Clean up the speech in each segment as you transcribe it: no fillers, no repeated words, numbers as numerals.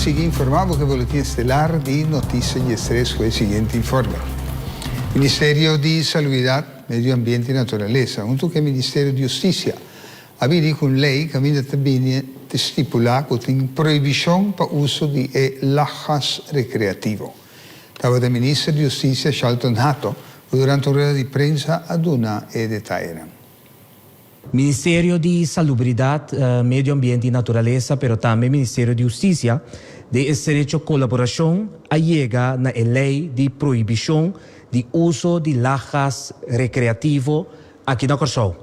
Así informavo que el Boletín Estelar de Noticias y Estrés fue el siguiente informe. Ministerio de Salubridad, Medio Ambiente y Naturaleza, junto con el Ministerio de Justicia, había una ley que había también estipulado una prohibición para uso de lajas recreativo. Estaba el Ministro de Justicia, Charlton Hatto, durante una rueda de prensa a una detalle. Ministerio de Salubridad, Medio Ambiente y Naturaleza, pero también Ministerio de Justicia, de estrecha colaboración, llega a la ley de prohibición de uso de lajas recreativo aquí en Corsou.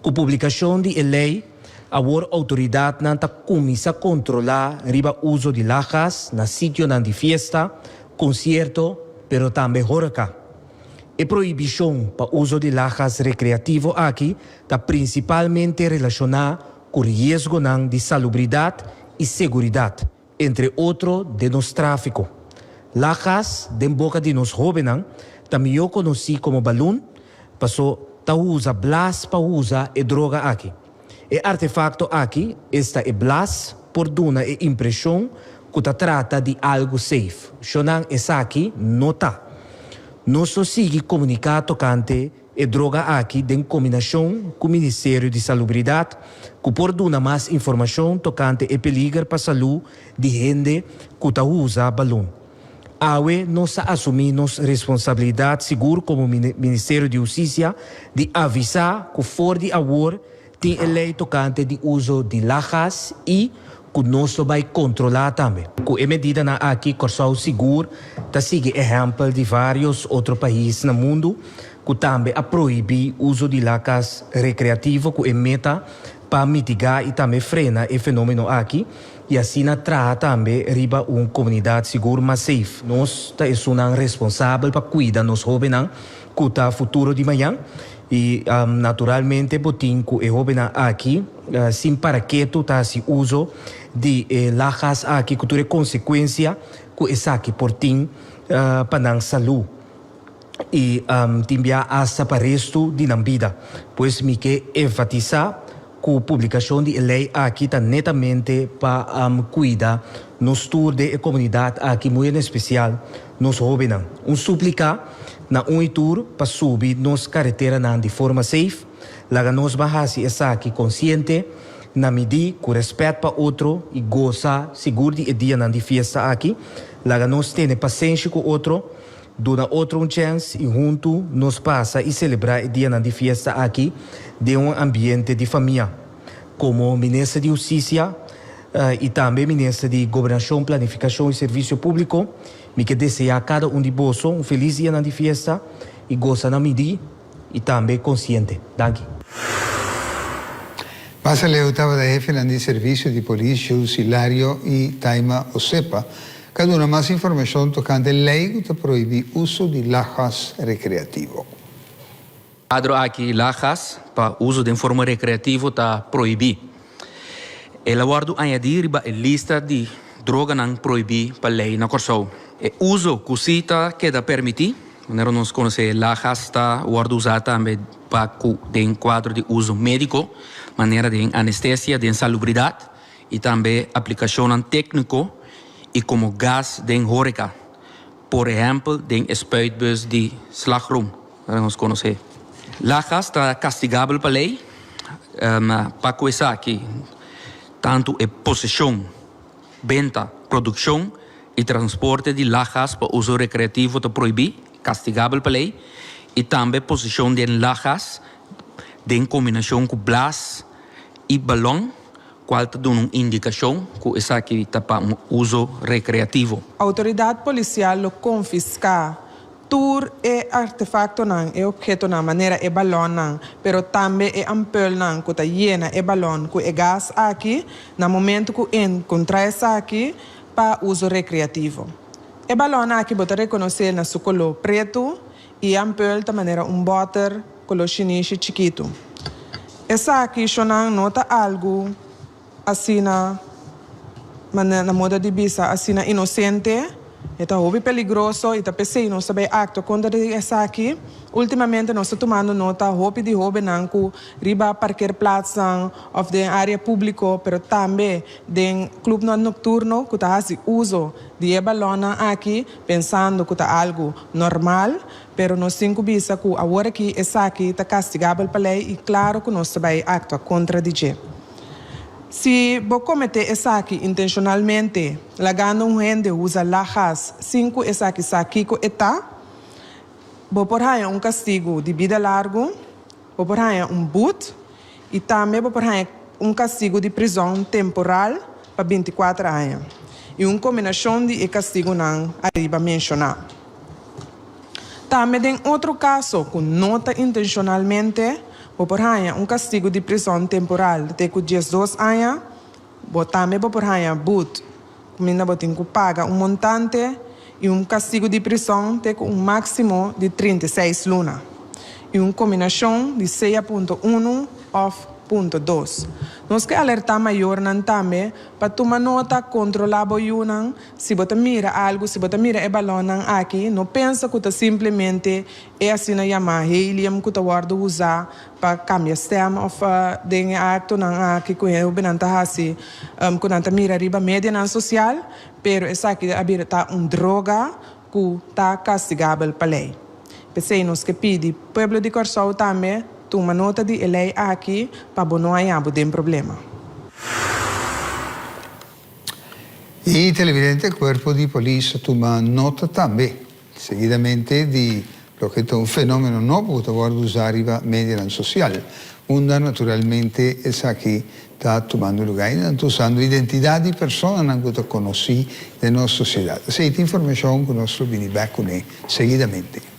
Con publicación de lei, a autoridade não começa a controlar o uso de lajas na sítio de fiesta, concierto, pero também horeca. A proibição para o uso de lajas recreativo aqui está principalmente relacionada com o risco de salubridade e segurança, entre outros de nos tráfico. Lajas, de boca de nos jovens, também eu conheci como balão, passou a usar blas para usar a droga aqui. O artefacto aqui está e blas por dar a impressão que trata de algo safe. Xonan essa aqui não está. Nós só seguimos comunicar tocante a droga aqui em combinação com o Ministério de Salubridade, que por dar mais informação tocante a perigo para a saúde de gente que usa balão. Awe nós assumimos responsabilidade seguro como Ministério de Justiça de avisar que for de agora tem lei tocante de uso de lajas e que nós vai controlar também. Com a medida na aqui Corsou seguro, tá sigue exemplo de vários outros países no mundo que também a proibir o uso de lajas recreativo com a meta para mitigar e também frenar o fenômeno aqui. E assim trata também riba uma comunidade segura, mas safe. Nós somos responsáveis para cuidar dos jovens que está futuro de manhã. E naturalmente, botim que o jovem aqui, sem para que tu tá se uso de lajas aqui, que tu é consequência que essa aqui por tim para a saúde. E timbia essa para resto de na vida. Pois me que enfatizar que a publicação de lei aqui está netamente para cuidar nos tour de comunidade aqui muito especial nos jovens. Suplicar na tour para subir nos carretera de forma safe, lá nós bahasi essa aqui consciente na medir com respeito para outro e goza seguro de dia de fiesta aqui, lá nós temos paciência com outro, dona outro chance e junto nos passa e celebrar o dia de fiesta aqui de ambiente de família, como Ministro de Justiça e também Ministro de Governação, Planificação e Serviço Público, me que desejar a cada de vós feliz dia de fiesta e goza na medir e também consciente. Danke. Pasa le ottava da jefe de Servicio de Polícia Auxiliario e Taima Osepa, cada una más información tocante lei que prohíbe uso de lajas recreativo. Quadro aqui lajas para uso de forma recreativa está proibido. El aguardo añadir a lista de droga não proibir para lei na Corsou. O uso cosita queda permitir, quando nós conhecemos lajas está guardo usar também para de quadro de uso médico, maneira de anestesia, de salubridade e também aplicação técnico e como gás de horeca, por exemplo, de spuitbus de slagroom, nós conhecemos. Lajas está castigável para lei, para começar aqui, tanto a possessão, venda, produção e transporte de lajas para uso recreativo está proibido, castigável para lei, e também possessão de lajas em combinação com blas e balão, qual está dando uma indicação que essa aqui está para uso recreativo. A autoridade policial confisca tur e artefacto nan e objeto na maneira e balão nan, pero também e ampul nan que está llena e balão que é gás aqui, na momento que encontra essa aqui para uso recreativo. E balão aqui bota reconhecer na sua color preto e ampul da maneira botter color chinês chiquito. Essa aqui chonan nota algo assim na moda de bisa assim inocente, Está hobby peligroso e está pensando nós também acto contra essa aqui. Ultimamente nós estamos tomando nota hobby de hobby nanku riba parkeerplaats of de área pública, pero também de club nocturno que está fazendo uso de balona aqui, pensando que está algo normal, pero nós temos que ver que agora que essa aqui está castigável para lei e claro que nós também acto contra DJ. Se você cometer essa aqui intencionalmente, lagando gente usa lajas, 5 essa aqui com eta, você pode castigo de vida largo, você pode boot e também você pode castigo de prisão temporal para 24 anos. E uma combinação de castigo não arriba mencionar. Também tem outro caso, com nota intencionalmente, por castigo de prisão temporal de 12 anos, também por boot, comida tem que pagar montante e castigo de prisão de máximo de 36 lunas. E uma combinação de 6.1 of 0.2. Nós que alertar maior também para tomar nota, controlar boiunan, se você mira algo, se você mira balão aqui, não pensa que você simplesmente é assim na chamar helium que você guarda usar para cambiar sistema ou de acto aqui que eu benanta assim, quando mira riba média na social, pero essa aqui é droga que está castigável para lei. Pensei nos que pede pueblo de Corsou também toma nota de lei aqui para não haver problema. Il televidente Cuerpo di Polizia toma nota também, seguidamente di lo che è un fenomeno nuovo che guarda usare la media social, onde naturalmente essa aqui está tomando lugar, está usando identidade de pessoas que não conheci da nossa sociedade. Essa informação que nós vamos back com seguidamente.